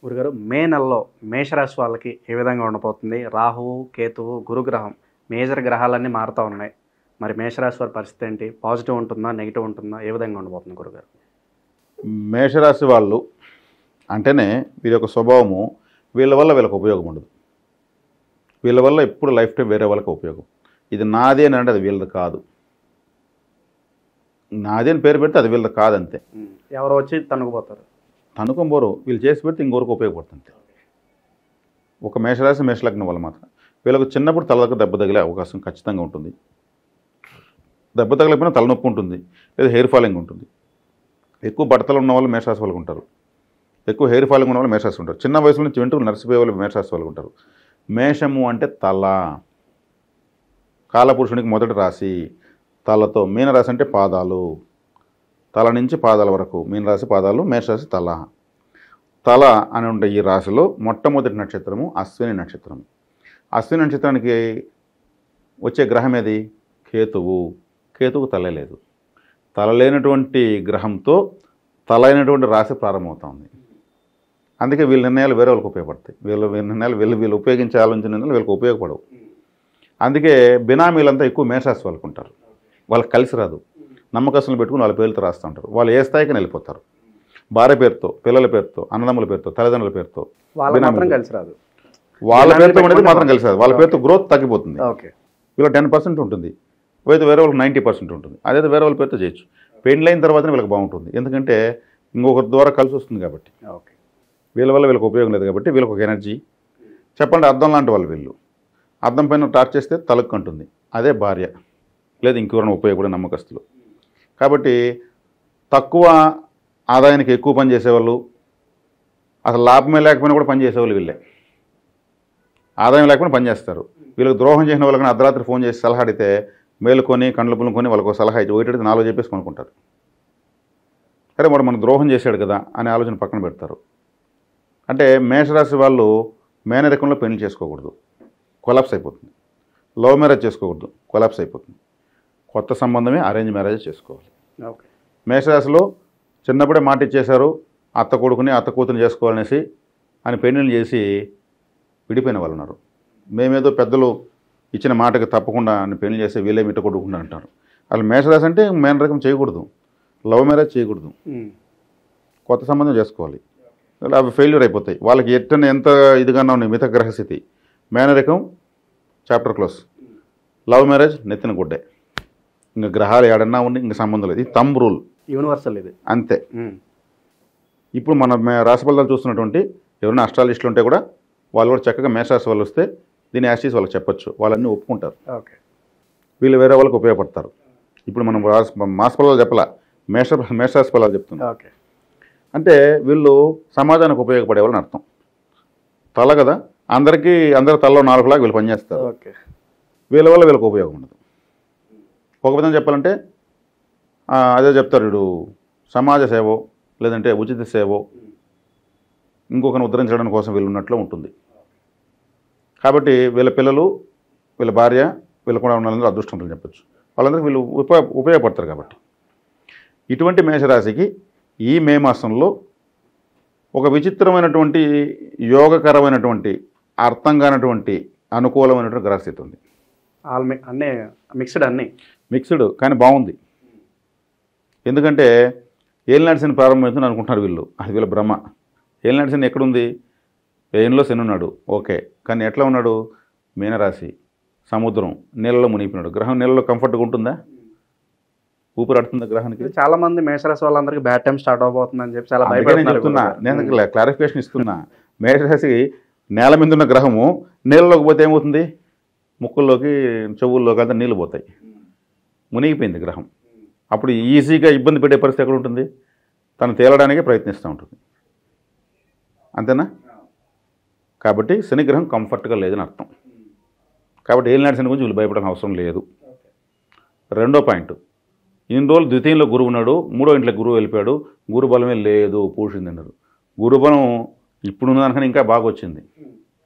గురుగారు మే నెలలో మేషరాశి వాళ్ళకి ఏ విధంగా ఉండబోతుంది? రాహువు, కేతువు, గురుగ్రహం మేజర్ గ్రహాలన్నీ మారుతూ ఉన్నాయి. మరి మేషరాశి వారి పరిస్థితి ఏంటి? పాజిటివ్ ఉంటుందా, నెగిటివ్ ఉంటుందా? ఏ విధంగా ఉండబోతుంది గురుగారు? మేషరాశి వాళ్ళు అంటేనే వీరి యొక్క స్వభావము వీళ్ళ వల్ల వీళ్ళకి ఉపయోగం ఉండదు. వీళ్ళ వల్ల ఎప్పుడు లైఫ్ టైం వేరే వాళ్ళకి ఉపయోగం. ఇది నాది అని అంటే అది వీళ్ళది కాదు. నాది అని పేరు పెడితే అది వీళ్ళది కాదంతే. ఎవరు వచ్చి తనుకుపోతారు? తనుకోబోరు. వీళ్ళు చేసి పెడితే ఇంకొరకు ఉపయోగపడుతుంది. ఒక మేషరాశి మేషలగ్నం వల్ల మాత్రం వీళ్ళకు చిన్నప్పుడు తలకు దెబ్బ తగిలే అవకాశం ఖచ్చితంగా ఉంటుంది. దెబ్బ తగలేకపోయినా తలనొప్పి ఉంటుంది, లేదా హెయిర్ ఫాలింగ్ ఉంటుంది. ఎక్కువ బట్టలు ఉన్న వాళ్ళు మేషరాశి వాళ్ళకు ఉంటారు. ఎక్కువ హెయిర్ ఫాలింగ్ ఉన్న వాళ్ళు మేషరాశి ఉంటారు. చిన్న వయసులో నుంచి వెంట్రుకలు నరిసిపోయే వాళ్ళు మేషరాశి వాళ్ళకు ఉంటారు. మేషము అంటే తల, కాలపురుషునికి మొదటి రాశి తలతో. మీనరాశి అంటే పాదాలు, తల నుంచి పాదాల వరకు మీనరాశి పాదాలు, మేషరాశి తల. తల అని ఉండే ఈ రాశిలో మొట్టమొదటి నక్షత్రము అశ్విని నక్షత్రం. అశ్విని నక్షత్రానికి వచ్చే గ్రహం ఏది? కేతువు. కేతువుకు తల లేదు. తల లేనటువంటి గ్రహంతో తల అయినటువంటి రాశి ప్రారంభమవుతుంది. అందుకే వీళ్ళ నిర్ణయాలు వేరే వాళ్ళకి ఉపయోగపడతాయి. వీళ్ళ నిర్ణయాలు వీళ్ళు ఉపయోగించే ఆలోచన నిర్ణయాలు వీళ్ళకి ఉపయోగపడవు. అందుకే బినామీలంతా ఎక్కువ మేషరాశి వాళ్ళకు ఉంటారు. వాళ్ళకి కలిసి రాదు. నమ్మకస్తులు పెట్టుకుని వాళ్ళ పేర్లతో రాస్తూ ఉంటారు. వాళ్ళు ఏ స్థాయికి వెళ్ళిపోతారు. భార్య పేరుతో, పిల్లల పేరుతో, అన్నదమ్ముల పేరుతో, తల్లిదండ్రుల పేరుతో మాత్రం కలిసి రాదు. వాళ్ళ పేరుతో ఉండేది మాత్రం కలిసి రాదు. వాళ్ళ పేరుతో గ్రోత్ తగ్గిపోతుంది. ఓకే, వీళ్ళకి 10% ఉంటుంది, అయితే వేరే వాళ్ళకి 90% ఉంటుంది. అదే వేరే వాళ్ళ పేరుతో చేయొచ్చు. పెళ్ళైన తర్వాతనే వీళ్ళకి బాగుంటుంది. ఎందుకంటే ఇంకొకరి ద్వారా కలిసి వస్తుంది కాబట్టి. ఓకే, వీళ్ళ వల్ల వీళ్ళకి ఉపయోగం లేదు కాబట్టి వీళ్ళకి ఒక ఎనర్జీ. చెప్పండి, అద్దం లాంటి వాళ్ళు వీళ్ళు. అద్దం పైన టార్చ్ చేస్తే తలకు అంటుంది. అదే భార్య, లేదు ఇంకెవరైనా ఉపయోగపడే నమ్మకస్తులు. కాబట్టి తక్కువ ఆదాయానికి ఎక్కువ పని చేసేవాళ్ళు, అసలు లాభమే లేకపోయినా కూడా పని చేసేవాళ్ళు వీళ్ళే. ఆదాయం లేకపోయినా పని చేస్తారు. వీళ్ళకి ద్రోహం చేసిన వాళ్ళకన్నా అర్ధరాత్రి ఫోన్ చేసి సలహా అడిగితే మేలుకొని కండ్లు పులుకొని వాళ్ళకు సలహా ఇచ్చి ఒకటి నాలుగు చెప్పేసి కొనుక్కుంటారు. సరే వాడు మనకు ద్రోహం చేశాడు కదా అనే ఆలోచన పక్కన పెడతారు. అంటే మేషరాశి వాళ్ళు మేనరికంలో పెళ్లి చేసుకోకూడదు, కొలాప్స్ అయిపోతుంది. లవ్ మ్యారేజ్ చేసుకోకూడదు, కొలాప్స్ అయిపోతుంది. కొత్త సంబంధమే అరేంజ్ మ్యారేజ్ చేసుకోవాలి. ఓకే, మేషరాశిలో చిన్నప్పుడే మాట ఇచ్చేశారు, అత్త కొడుకుని అత్త కూతురు చేసుకోవాలనేసి అని పెళ్లిళ్ళు చేసి విడిపోయిన వాళ్ళు ఉన్నారు. మేమేదో పెద్దలు ఇచ్చిన మాటకి తప్పకుండా అని పెళ్లి చేసి వీళ్ళే మిట్ట కొట్టుకుంటా అంటారు. అసలు మేషరాశి అంటే మేనరకం చేయకూడదు, లవ్ మ్యారేజ్ చేయకూడదు, కొత్త సంబంధం చేసుకోవాలి. అవి ఫెయిల్యూర్ అయిపోతాయి. వాళ్ళకి ఎంత ఇదిగానే ఉన్నాయి మిగతా గ్రహస్థితి. మేనరికం చాప్టర్ క్లోజ్, లవ్ మ్యారేజ్ నెత్తిన గుడ్డే. ఇంకా గ్రహాలు ఏడన్నా ఉండి ఇంకా సంబంధం లేదు. ఇది థంబ్ రూల్, యూనివర్సల్ ఇది అంతే. ఇప్పుడు మన రాశి ఫలితాలు చూస్తున్నటువంటి ఎవరైనా అస్ట్రాలజిస్టులు ఉంటే కూడా వాళ్ళు కూడా చక్కగా మేషరాశి వాళ్ళు వస్తే దీని యాస్టీస్ వాళ్ళకి చెప్పొచ్చు, వాళ్ళన్నీ ఒప్పుకుంటారు. ఓకే, వీళ్ళు వేరే వాళ్ళకి ఉపయోగపడతారు. ఇప్పుడు మనం మాస ఫలాలు చెప్పాలా, మేషరాశి ఫలాలు చెప్తున్నాం. ఓకే, అంటే వీళ్ళు సమాజానికి ఉపయోగపడే వాళ్ళని అర్థం. తల కదా, అందరి తలలో 4 లాగా వీళ్ళు పనిచేస్తారు. ఓకే, వీళ్ళ వల్ల వీళ్ళకి ఉపయోగం ఉండదు. ఒక విధంగా చెప్పాలంటే అదే చెప్తారు, వీడు సమాజ సేవో లేదంటే ఉచిత సేవో ఇంకొకరిని ఉద్ధరించడం కోసం వీళ్ళు ఉన్నట్లు ఉంటుంది. కాబట్టి వీళ్ళ పిల్లలు, వీళ్ళ భార్య, వీళ్ళు కూడా ఉన్న అదృష్టవంతులు చెప్పచ్చు. వాళ్ళందరికీ వీళ్ళు ఉపయోగపడతారు. కాబట్టి ఇటువంటి మేషరాశికి ఈ మే మాసంలో ఒక విచిత్రమైనటువంటి యోగకరమైనటువంటి అర్థం కానటువంటి అనుకూలమైనటువంటి గ్రహస్థితి ఉంది. అన్నీ మిక్స్డ్ కానీ బాగుంది. ఎందుకంటే ఏలినాటి శని ప్రారంభమవుతుంది అనుకుంటున్నారు వీళ్ళు, అది వీళ్ళ భ్రమ. ఏలినాటి శని ఎక్కడుంది? ఏనులో శని ఉన్నాడు, ఓకే. కానీ ఎట్లా ఉన్నాడు? మీనరాశి, సముద్రం, నీళ్ళలో మునిగిపోయినాడు. గ్రహం నీళ్ళలో కంఫర్ట్గా ఉంటుందా? ఊపిరి ఆడుతుందా గ్రహానికి? చాలా మంది మేషరాశి వాళ్ళందరికీ బ్యాడ్ టైం స్టార్ట్ అవబోతుందని చెప్పి చాలా చెప్తున్నా. నేను క్లారిఫికేషన్ ఇస్తున్నా. మేషరాశి నేల మీద ఉన్న గ్రహము నీళ్ళలోకి పోతే ఏమవుతుంది? ముక్కుల్లోకి, చెవుల్లోకి అంతా నీళ్ళు పోతాయి. మునిగిపోయింది గ్రహం. అప్పుడు ఈజీగా ఇబ్బంది పెట్టే పరిస్థితి ఎక్కడ ఉంటుంది? తను తేలడానికే ప్రయత్నిస్తూ ఉంటుంది. అంతేనా? కాబట్టి శనిగ్రహం కంఫర్ట్గా లేదని అర్థం. కాబట్టి ఏలినాటి శని గురించి వీళ్ళు భయపడాల్సిన అవసరం లేదు. రెండో పాయింట్, ఇన్ని రోజులు ద్వితీయంలో గురువు ఉన్నాడు, 3వ ఇంట్లో గురువు వెళ్ళిపోయాడు, గురు బలమే లేదు, పూషింది అన్నారు. గురుబలం ఇప్పుడున్న దానికన్నా ఇంకా బాగా వచ్చింది.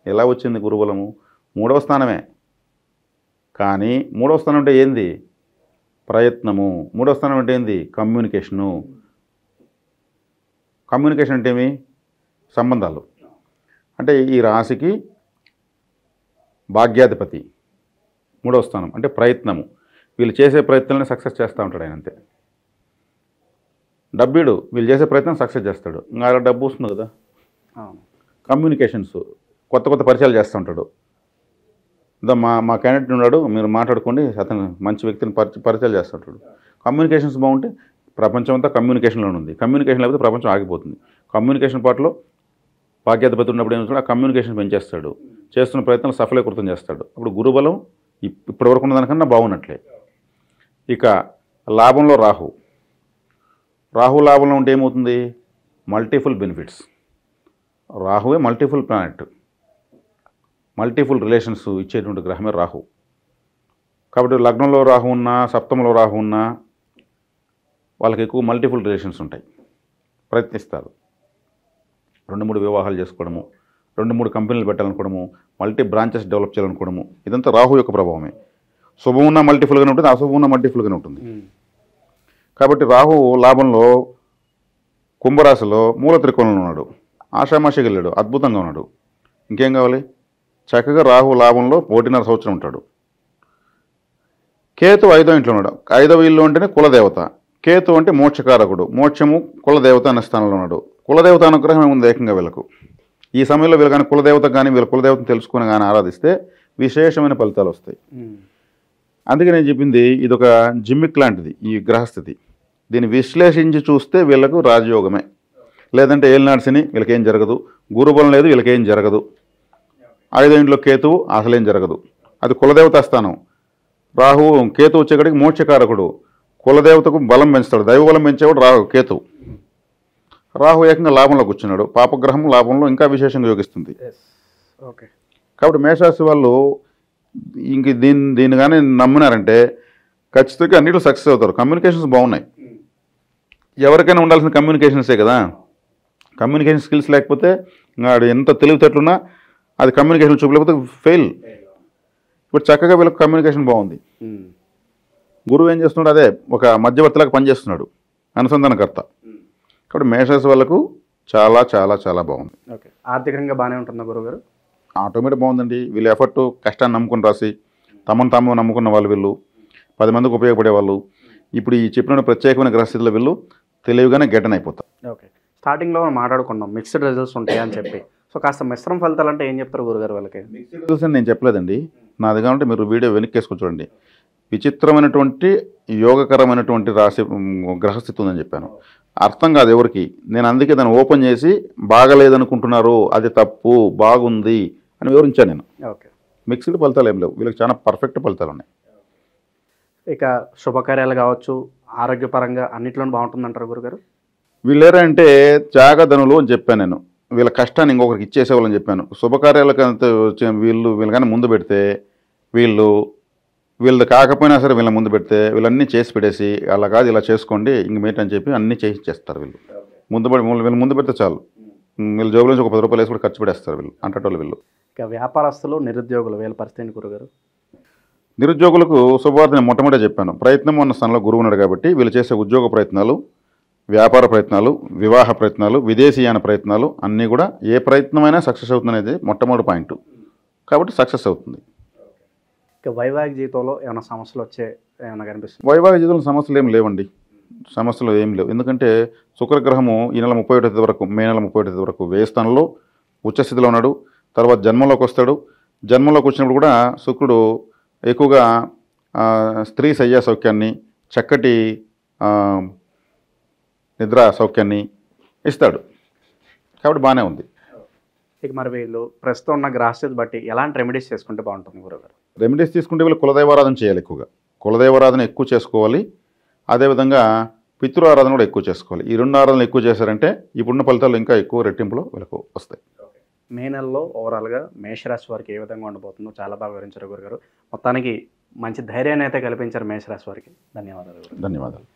ఎలా వచ్చింది గురుబలము? 3వ స్థానమే. కానీ 3వ స్థానం అంటే ఏంది? ప్రయత్నము. 3వ స్థానం అంటే ఏంది? కమ్యూనికేషను. కమ్యూనికేషన్ అంటే ఏమి? సంబంధాలు. అంటే ఈ రాశికి భాగ్యాధిపతి 3వ స్థానం అంటే ప్రయత్నము. వీళ్ళు చేసే ప్రయత్నాలని సక్సెస్ చేస్తూ ఉంటాడు ఆయన అంతే. డబ్బీడు వీళ్ళు చేసే ప్రయత్నం సక్సెస్ చేస్తాడు, ఇంకా అలా డబ్బు వస్తుంది కదా. కమ్యూనికేషన్స్ కొత్త కొత్త పరిచయాలు చేస్తూ ఉంటాడు. మా క్యాండిడేట్ ఉన్నాడు, మీరు మాట్లాడుకోండి, అతను మంచి వ్యక్తిని పరిచయాలు చేస్తుంటాడు. కమ్యూనికేషన్స్ బాగుంటే ప్రపంచం అంతా కమ్యూనికేషన్లోనే ఉంది. కమ్యూనికేషన్ లేకపోతే ప్రపంచం ఆగిపోతుంది. కమ్యూనికేషన్ పార్ట్లో భాగ్యాధిపతి ఉన్నప్పుడు ఏం చేస్తాడు, ఆ కమ్యూనికేషన్ పెంచేస్తాడు, చేస్తున్న ప్రయత్నాలు సఫలీకృతం చేస్తాడు. అప్పుడు గురుబలం ఇప్పటివరకు ఉన్న దానికన్నా బాగున్నట్లే. ఇక లాభంలో రాహు లాభంలో ఉంటే ఏమవుతుంది, మల్టిపుల్ బెనిఫిట్స్. రాహువే మల్టిపుల్ ప్లానెట్, మల్టిపుల్ రిలేషన్స్ ఇచ్చేటువంటి గ్రహమే రాహు. కాబట్టి లగ్నంలో రాహు ఉన్నా, సప్తమంలో రాహు ఉన్నా వాళ్ళకి ఎక్కువ మల్టిపుల్ రిలేషన్స్ ఉంటాయి. ప్రయత్నిస్తారు 2-3 వివాహాలు చేసుకోవడము, 2-3 కంపెనీలు పెట్టాలనుకోవడము, మల్టీ బ్రాంచెస్ డెవలప్ చేయాలనుకోవడము, ఇదంతా రాహు యొక్క ప్రభావమే. శుభం ఉన్న మల్టిపుల్గానే ఉంటుంది, అశుభం ఉన్న మల్టిపుల్గానే ఉంటుంది. కాబట్టి రాహు లాభంలో కుంభరాశిలో మూల త్రికోణంలో ఉన్నాడు, ఆషామాషిగా వెళ్ళాడు, అద్భుతంగా ఉన్నాడు. ఇంకేం కావాలి, చక్కగా రాహు లాభంలో 1.5 సంవత్సరం ఉంటాడు. కేతు 5వ ఇంట్లో ఉన్నాడు. 5వ ఇల్లు అంటేనే కులదేవత. కేతు అంటే మోక్షకారకుడు, మోక్షము కులదేవత అనే స్థానంలో ఉన్నాడు. కులదేవత అనుగ్రహం ఏముంది ఏకంగా వీళ్ళకు. ఈ సమయంలో వీళ్ళు కానీ కులదేవత కానీ వీళ్ళ కులదేవతను తెలుసుకుని కానీ ఆరాధిస్తే విశేషమైన ఫలితాలు వస్తాయి. అందుకే నేను చెప్పింది ఇదొక జిమ్మిక్ లాంటిది ఈ గ్రహస్థితి. దీన్ని విశ్లేషించి చూస్తే వీళ్ళకు రాజయోగమే. లేదంటే ఏలినాడు శని వీళ్ళకేం జరగదు, గురుబలం లేదు వీళ్ళకేం జరగదు. 5వ ఇంట్లో కేతువు అసలేం జరగదు, అది కులదేవతా స్థానం. రాహు కేతు వచ్చేకాడికి మోక్షకారకుడు, కులదేవతకు బలం పెంచుతాడు, దైవబలం పెంచేవాడు కేతువు. రాహు ఏకంగా లాభంలో కూర్చున్నాడు, పాపగ్రహం లాభంలో ఇంకా విశేషంగా యోగిస్తుంది. కాబట్టి మేషరాశి వాళ్ళు ఇంక దీన్ని కానీ నమ్మినారంటే ఖచ్చితంగా అన్నిట్లో సక్సెస్ అవుతారు. కమ్యూనికేషన్స్ బాగున్నాయి. ఎవరికైనా ఉండాల్సిన కమ్యూనికేషన్సే కదా. కమ్యూనికేషన్ స్కిల్స్ లేకపోతే వాడు ఎంత తెలివితేటలున్నా అది కమ్యూనికేషన్ చూపలేకపోతే ఫెయిల్. ఇప్పుడు చక్కగా వీళ్ళకి కమ్యూనికేషన్ బాగుంది. గురువు ఏం చేస్తున్నాడు, అదే ఒక మధ్యవర్తిలాగా పనిచేస్తున్నాడు, అనుసంధానకర్త. కాబట్టి మేషరాశి వాళ్ళకు చాలా చాలా చాలా బాగుంది. ఓకే, ఆర్థికంగా బాగానే ఉంటుందా గురుగారు? ఆటోమేటిక్ బాగుందండి. వీళ్ళు ఎఫర్ట్ కష్టాన్ని నమ్ముకుని రాసి తమను తాము నమ్ముకున్న వాళ్ళు, వీళ్ళు 10 మందికి ఉపయోగపడే వాళ్ళు. ఇప్పుడు ఈ చెప్పిన ప్రత్యేకమైన గ్రహస్థితిలో వీళ్ళు తెలివిగానే గెటన్ అయిపోతారు. ఓకే, స్టార్టింగ్లో మనం మాట్లాడుకున్నాం మిక్స్డ్ రిజల్ట్స్ ఉంటాయి అని చెప్పి. సో కాస్త మిశ్రమ ఫలితాలు అంటే ఏం చెప్తారు గురుగారు వాళ్ళకి? మిక్స్డ్ రిజల్ట్స్ అని నేను చెప్పలేదండి, నాది కావాలంటే మీరు వీడియో వెనక్కేసుకొని చూడండి. విచిత్రమైనటువంటి యోగకరమైనటువంటి రాశి గ్రహస్థితి ఉందని చెప్పాను. అర్థం కాదు ఎవరికి. నేను అందుకే దాన్ని ఓపెన్ చేసి బాగలేదనుకుంటున్నారు, అది తప్పు, బాగుంది అని వివరించాను నేను. ఓకే, మిక్స్డ్ ఫలితాలు ఏం లేవు, వీళ్ళకి చాలా పర్ఫెక్ట్ ఫలితాలు ఉన్నాయి. ఇక శుభకార్యాలు కావచ్చు, ఆరోగ్యపరంగా అన్నిట్లోనూ బాగుంటుందంటారు గురుగారు? వీళ్ళేరా అంటే త్యాగధనులు అని చెప్పాను నేను. వీళ్ళ కష్టాన్ని ఇంకొకరికి ఇచ్చేసేవాళ్ళని చెప్పాను. శుభకార్యాలకు అంత వీళ్ళు కానీ ముందు పెడితే వీళ్ళది కాకపోయినా సరే వీళ్ళ ముందు పెడితే వీళ్ళన్నీ చేసి పెట్టేసి అలా కాదు ఇలా చేసుకోండి ఇంక మేటని చెప్పి అన్నీ చేసి చేస్తారు. వీళ్ళు ముందు పెడితే చాలు, వీళ్ళు జోబుల నుంచి ఒక 10 రూపాయలు వేసి కూడా ఖర్చు పెట్టేస్తారు వీళ్ళు అంటటోళ్ళు వీళ్ళు. ఇక వ్యాపారస్తులు, నిరుద్యోగులు వీళ్ళ పరిస్థితి గురుగారు? నిరుద్యోగులకు శుభవార్త నేను మొట్టమొదటి చెప్పాను. ప్రయత్నం ఉన్న స్థానంలో గురువు ఉన్నాడు కాబట్టి వీళ్ళు చేసే ఉద్యోగ ప్రయత్నాలు, వ్యాపార ప్రయత్నాలు, వివాహ ప్రయత్నాలు, విదేశీయాన ప్రయత్నాలు అన్నీ కూడా ఏ ప్రయత్నమైనా సక్సెస్ అవుతుంది అనేది మొట్టమొదటి పాయింట్. కాబట్టి సక్సెస్ అవుతుంది. ఇక వైవాహిక జీవితంలో ఏమైనా సమస్యలు ఏమైనా కనిపిస్తుంది? వైవాహిక జీవితంలో సమస్యలు ఏమి లేవండి, సమస్యలు ఏమి లేవు. ఎందుకంటే శుక్రగ్రహము ఈ నెల 31 వరకు, మే నెల 31 వరకు వ్యయ స్థానంలో ఉచ్చస్థితిలో ఉన్నాడు. తర్వాత జన్మలోకి వస్తాడు. జన్మలోకి వచ్చినప్పుడు కూడా శుక్రుడు ఎక్కువగా స్త్రీ శయ్యా సౌఖ్యాన్ని, చక్కటి నిద్ర సౌఖ్యాన్ని ఇస్తాడు. కాబట్టి బాగానే ఉంది. ఇక మరి వీళ్ళు ప్రస్తుతం ఉన్న గ్రహస్థితి బట్టి ఎలాంటి రెమెడీస్ చేసుకుంటే బాగుంటుంది గురుగారు? రెమెడీస్ తీసుకుంటే వీళ్ళు కులదైవారాధన చేయాలి. ఎక్కువగా కులదైవారాధన ఎక్కువ చేసుకోవాలి. అదేవిధంగా పితృ ఆరాధన కూడా ఎక్కువ చేసుకోవాలి. ఈ 2 ఆరాధనలు ఎక్కువ చేశారంటే ఇప్పుడున్న ఫలితాలు ఇంకా ఎక్కువ రెట్టింపులో వీళ్ళకు వస్తాయి. మే నెలలో ఓవరాల్గా మేషరాశి వారికి ఏ విధంగా ఉండబోతుందో చాలా బాగా వివరించారు గురుగారు. మొత్తానికి మంచి ధైర్యాన్ని అయితే కల్పించారు మేషరాశి వారికి. ధన్యవాదాలు. ధన్యవాదాలు.